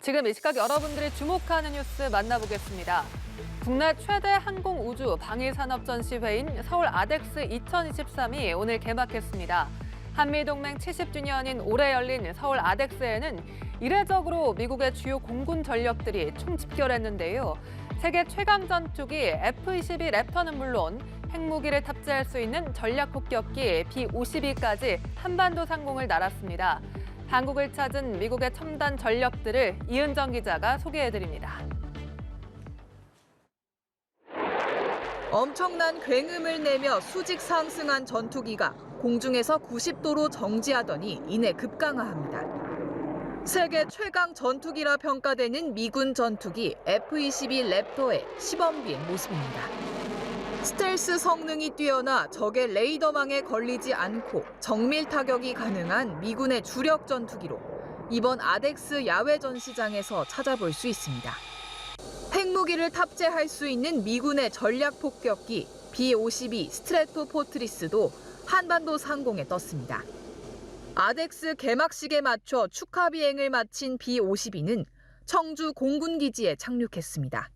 지금 이 시각 여러분들이 주목하는 뉴스 만나보겠습니다. 국내 최대 항공우주 방위산업 전시회인 서울 아덱스 2023이 오늘 개막했습니다. 한미동맹 70주년인 올해 열린 서울 아덱스에는 이례적으로 미국의 주요 공군 전력들이 총집결했는데요. 세계 최강 전투기 F-22 랩터는 물론 핵무기를 탑재할 수 있는 전략 폭격기 B-52까지 한반도 상공을 날았습니다. 한국을 찾은 미국의 첨단 전력들을 이은정 기자가 소개해드립니다. 엄청난 굉음을 내며 수직 상승한 전투기가 공중에서 90도로 정지하더니 이내 급강하합니다. 세계 최강 전투기라 평가되는 미군 전투기 F-22 랩터의 시범비행 모습입니다. 스텔스 성능이 뛰어나 적의 레이더망에 걸리지 않고 정밀 타격이 가능한 미군의 주력 전투기로 이번 아덱스 야외 전시장에서 찾아볼 수 있습니다. 핵무기를 탑재할 수 있는 미군의 전략 폭격기 B-52 스트래토포트리스도 한반도 상공에 떴습니다. 아덱스 개막식에 맞춰 축하 비행을 마친 B-52는 청주 공군기지에 착륙했습니다.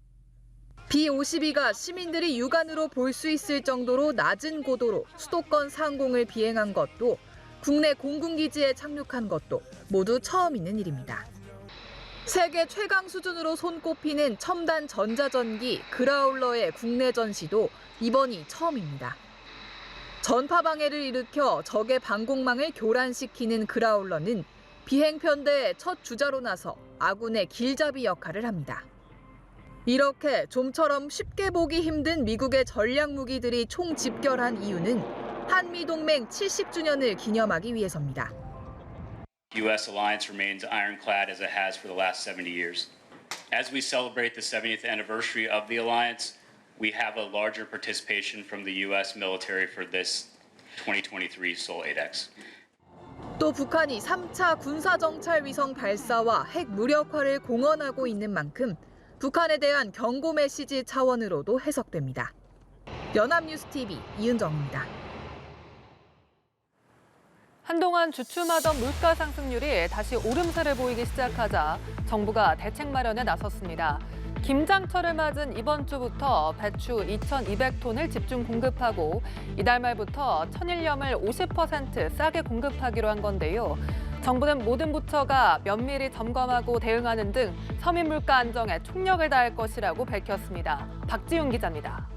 B-52가 시민들이 육안으로 볼 수 있을 정도로 낮은 고도로 수도권 상공을 비행한 것도 국내 공군기지에 착륙한 것도 모두 처음 있는 일입니다. 세계 최강 수준으로 손꼽히는 첨단 전자전기 그라울러의 국내 전시도 이번이 처음입니다. 전파 방해를 일으켜 적의 방공망을 교란시키는 그라울러는 비행편대의 첫 주자로 나서 아군의 길잡이 역할을 합니다. 이렇게 좀처럼 쉽게 보기 힘든 미국의 전략 무기들이 총집결한 이유는 한미동맹 70주년을 기념하기 위해서입니다. U.S. alliance remains ironclad as it has for the last 70 years. As we celebrate the 70th anniversary of the alliance, we have a larger participation from the U.S. military for this 2023 Seoul 8X. 또 북한이 3차 군사정찰 위성 발사와 핵 무력화를 공언하고 있는 만큼 북한에 대한 경고 메시지 차원으로도 해석됩니다. 연합뉴스TV 이은정입니다. 한동안 주춤하던 물가 상승률이 다시 오름세를 보이기 시작하자 정부가 대책 마련에 나섰습니다. 김장철을 맞은 이번 주부터 배추 2,200톤을 집중 공급하고 이달 말부터 천일염을 50% 싸게 공급하기로 한 건데요. 정부는 모든 부처가 면밀히 점검하고 대응하는 등 서민 물가 안정에 총력을 다할 것이라고 밝혔습니다. 박지윤 기자입니다.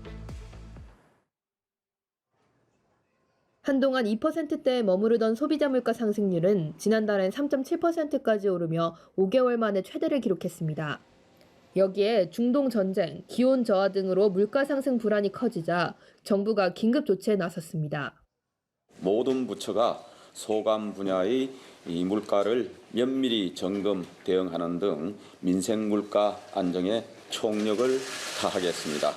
한동안 2%대에 머무르던 소비자 물가 상승률은 지난달엔 3.7%까지 오르며 5개월 만에 최대를 기록했습니다. 여기에 중동 전쟁, 기온 저하 등으로 물가 상승 불안이 커지자 정부가 긴급 조치에 나섰습니다. 모든 부처가 소감 분야의 이 물가를 면밀히 점검 대응하는 등 민생 물가 안정에 총력을 다하겠습니다.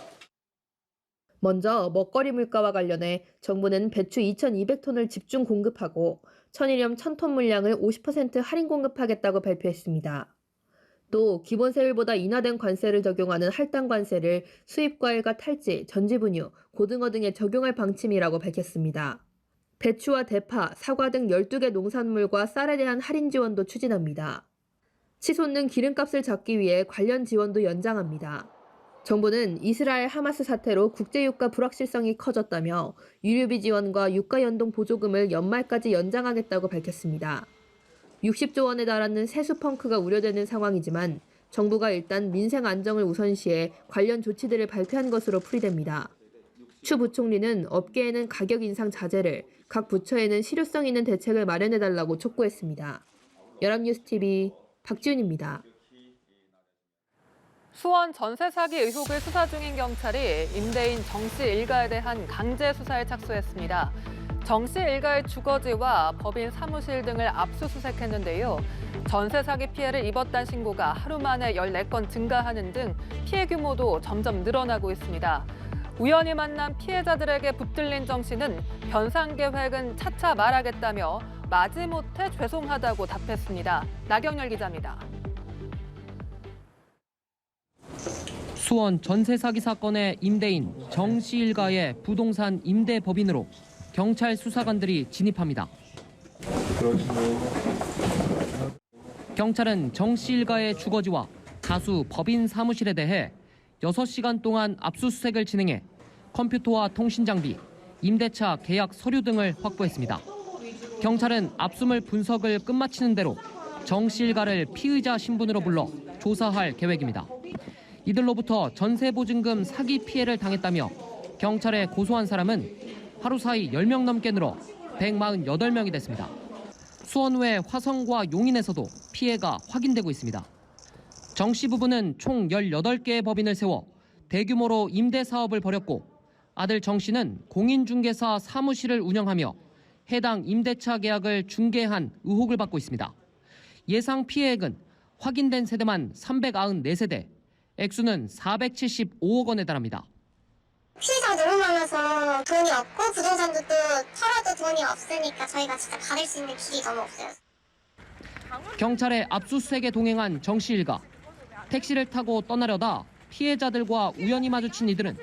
먼저 먹거리 물가와 관련해 정부는 배추 2,200톤을 집중 공급하고 천일염 1,000톤 물량을 50% 할인 공급하겠다고 발표했습니다. 또 기본세율보다 인하된 관세를 적용하는 할당 관세를 수입과일과 탈지, 전지분유, 고등어 등에 적용할 방침이라고 밝혔습니다. 배추와 대파, 사과 등 12개 농산물과 쌀에 대한 할인 지원도 추진합니다. 치솟는 기름값을 잡기 위해 관련 지원도 연장합니다. 정부는 이스라엘 하마스 사태로 국제유가 불확실성이 커졌다며 유류비 지원과 유가 연동 보조금을 연말까지 연장하겠다고 밝혔습니다. 60조 원에 달하는 세수 펑크가 우려되는 상황이지만 정부가 일단 민생 안정을 우선시해 관련 조치들을 발표한 것으로 풀이됩니다. 추 부총리는 업계에는 가격 인상 자제를, 각 부처에는 실효성 있는 대책을 마련해달라고 촉구했습니다. 연합뉴스TV 박지윤입니다. 수원 전세 사기 의혹을 수사 중인 경찰이 임대인 정 씨 일가에 대한 강제 수사에 착수했습니다. 정 씨 일가의 주거지와 법인 사무실 등을 압수수색했는데요. 전세 사기 피해를 입었다는 신고가 하루 만에 14건 증가하는 등 피해 규모도 점점 늘어나고 있습니다. 우연히 만난 피해자들에게 붙들린 정 씨는 변상 계획은 차차 말하겠다며 마지못해 죄송하다고 답했습니다. 나경열 기자입니다. 수원 전세 사기 사건의 임대인 정 씨 일가의 부동산 임대 법인으로 경찰 수사관들이 진입합니다. 경찰은 정 씨 일가의 주거지와 가수 법인 사무실에 대해 6시간 동안 압수수색을 진행해 컴퓨터와 통신 장비, 임대차 계약 서류 등을 확보했습니다. 경찰은 압수물 분석을 끝마치는 대로 정 씨 일가를 피의자 신분으로 불러 조사할 계획입니다. 이들로부터 전세보증금 사기 피해를 당했다며 경찰에 고소한 사람은 하루 사이 10명 넘게 늘어 148명이 됐습니다. 수원 외 화성과 용인에서도 피해가 확인되고 있습니다. 정 씨 부부는 총 18개의 법인을 세워 대규모로 임대 사업을 벌였고 아들 정 씨는 공인중개사 사무실을 운영하며 해당 임대차 계약을 중개한 의혹을 받고 있습니다. 예상 피해액은 확인된 세대만 394세대, 액수는 475억 원에 달합니다. 피해자가 너무 많아서 돈이 없고 부동산도 또 털어도 돈이 없으니까 저희가 진짜 받을 수 있는 길이 너무 없어요. 경찰의 압수수색에 동행한 정 씨 일가. 택시를 타고 떠나려다 피해자들과 우연히 마주친 이들은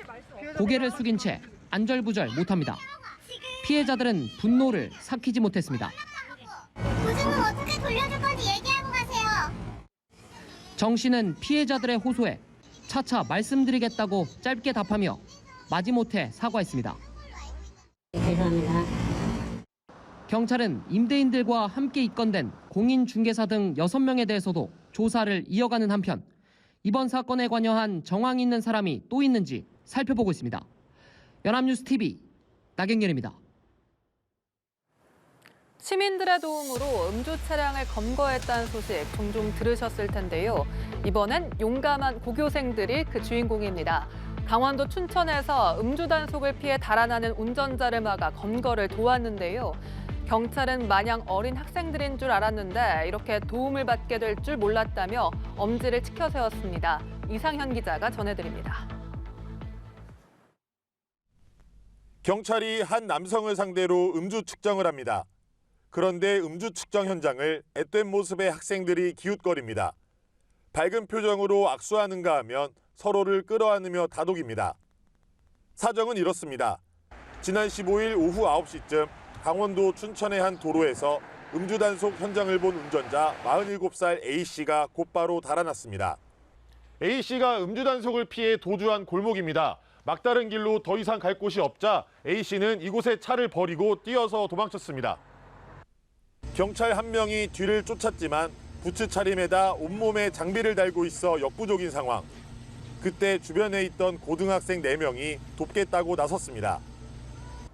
고개를 숙인 채 안절부절 못합니다. 피해자들은 분노를 삭히지 못했습니다. 보증금 어떻게 돌려줄 건지 얘기하고 가세요. 정 씨는 피해자들의 호소에 차차 말씀드리겠다고 짧게 답하며 마지못해 사과했습니다. 죄송합니다. 경찰은 임대인들과 함께 입건된 공인중개사 등 6명에 대해서도 조사를 이어가는 한편 이번 사건에 관여한 정황 있는 사람이 또 있는지 살펴보고 있습니다. 연합뉴스TV 나경렬입니다. 시민들의 도움으로 음주 차량을 검거했다는 소식 종종 들으셨을 텐데요. 이번엔 용감한 고교생들이 그 주인공입니다. 강원도 춘천에서 음주 단속을 피해 달아나는 운전자를 막아 검거를 도왔는데요. 경찰은 마냥 어린 학생들인 줄 알았는데 이렇게 도움을 받게 될 줄 몰랐다며 엄지를 치켜세웠습니다. 이상현 기자가 전해드립니다. 경찰이 한 남성을 상대로 음주 측정을 합니다. 그런데 음주 측정 현장을 앳된 모습의 학생들이 기웃거립니다. 밝은 표정으로 악수하는가 하면 서로를 끌어안으며 다독입니다. 사정은 이렇습니다. 지난 15일 오후 9시쯤 강원도 춘천의 한 도로에서 음주 단속 현장을 본 운전자 47살 A씨가 곧바로 달아났습니다. A씨가 음주 단속을 피해 도주한 골목입니다. 막다른 길로 더 이상 갈 곳이 없자 A씨는 이곳에 차를 버리고 뛰어서 도망쳤습니다. 경찰 한 명이 뒤를 쫓았지만 부츠 차림에다 온몸에 장비를 달고 있어 역부족인 상황. 그때 주변에 있던 고등학생 4명이 돕겠다고 나섰습니다.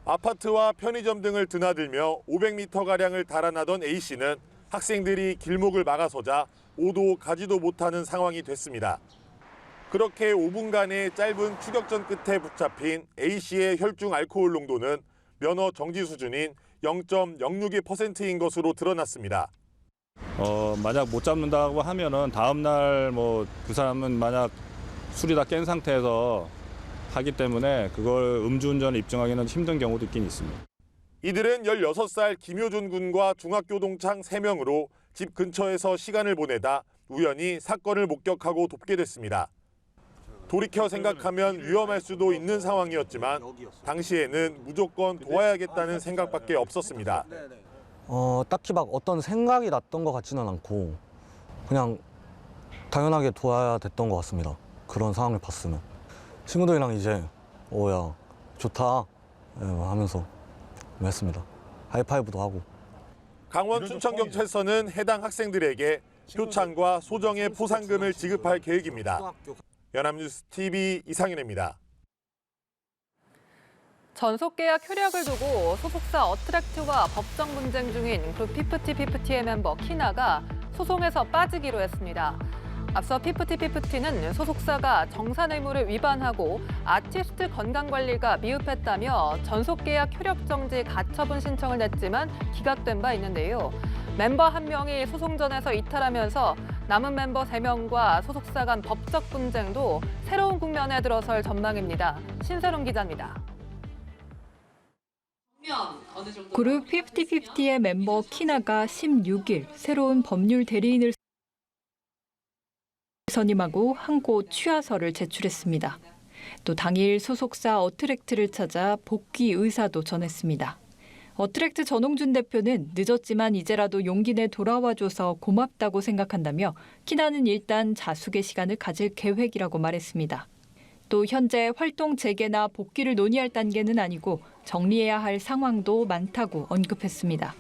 아파트와 편의점 등을 드나들며 500m가량을 달아나던 A씨는 학생들이 길목을 막아서자 오도 가지도 못하는 상황이 됐습니다. 그렇게 5분간의 짧은 추격전 끝에 붙잡힌 A씨의 혈중 알코올 농도는 면허 정지 수준인 0.062%인 것으로 드러났습니다. 만약 못 잡는다고 하면은 다음날 그 사람은 만약 술이 다 깬 상태에서 하기 때문에 그걸 음주운전을 입증하기는 힘든 경우도 있긴 있습니다. 이들은 16살 김효준 군과 중학교 동창 3명으로 집 근처에서 시간을 보내다 우연히 사건을 목격하고 돕게 됐습니다. 돌이켜 생각하면 위험할 수도 있는 상황이었지만 당시에는 무조건 도와야겠다는 생각밖에 없었습니다. 딱히 막 어떤 생각이 났던 것 같지는 않고 그냥 당연하게 도와야 됐던 것 같습니다. 그런 상황을 봤으면. 친구들이랑 이제 야 좋다 하면서 했습니다. 하이파이브도 하고. 강원 춘천경찰서는 해당 학생들에게 표창과 소정의 포상금을 지급할 계획입니다. 연합뉴스TV 이상현입니다. 전속계약 효력을 두고 소속사 어트랙트와 법정 분쟁 중인 그룹 피프티피프티의 멤버 키나가 소송에서 빠지기로 했습니다. 앞서 피프티피프티는 소속사가 정산 의무를 위반하고 아티스트 건강관리가 미흡했다며 전속계약 효력 정지 가처분 신청을 냈지만 기각된 바 있는데요. 멤버 1명이 소송전에서 이탈하면서 남은 member 3명과 소속사 간 법적 분쟁도 새로운 국면에 들어설 전망입니다. 신세롱 기자입니다. 그룹 50/50의 멤버 키나가 16일 새로운 법률 대리인을 선임하고 항고 취하서를 제출했습니다. 또 당일 소속사 어트랙트를 찾아 복귀 의사도 전했습니다. 어트랙트 전홍준 대표는 늦었지만 이제라도 용기 내 돌아와줘서 고맙다고 생각한다며 키나는 일단 자숙의 시간을 가질 계획이라고 말했습니다. 또 현재 활동 재개나 복귀를 논의할 단계는 아니고 정리해야 할 상황도 많다고 언급했습니다.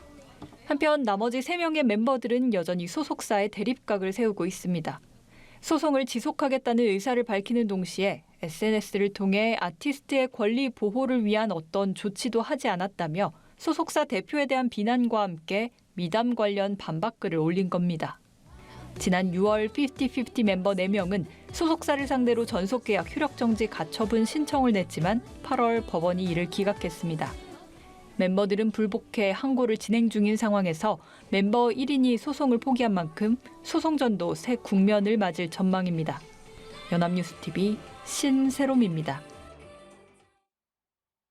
한편 나머지 3명의 멤버들은 여전히 소속사에 대립각을 세우고 있습니다. 소송을 지속하겠다는 의사를 밝히는 동시에 SNS를 통해 아티스트의 권리 보호를 위한 어떤 조치도 하지 않았다며 소속사 대표에 대한 비난과 함께 미담 관련 반박글을 올린 겁니다. 지난 6월 50-50 멤버 4명은 소속사를 상대로 전속계약 효력정지 가처분 신청을 냈지만 8월 법원이 이를 기각했습니다. 멤버들은 불복해 항고를 진행 중인 상황에서 멤버 1인이 소송을 포기한 만큼 소송전도 새 국면을 맞을 전망입니다. 연합뉴스TV 신세롬입니다.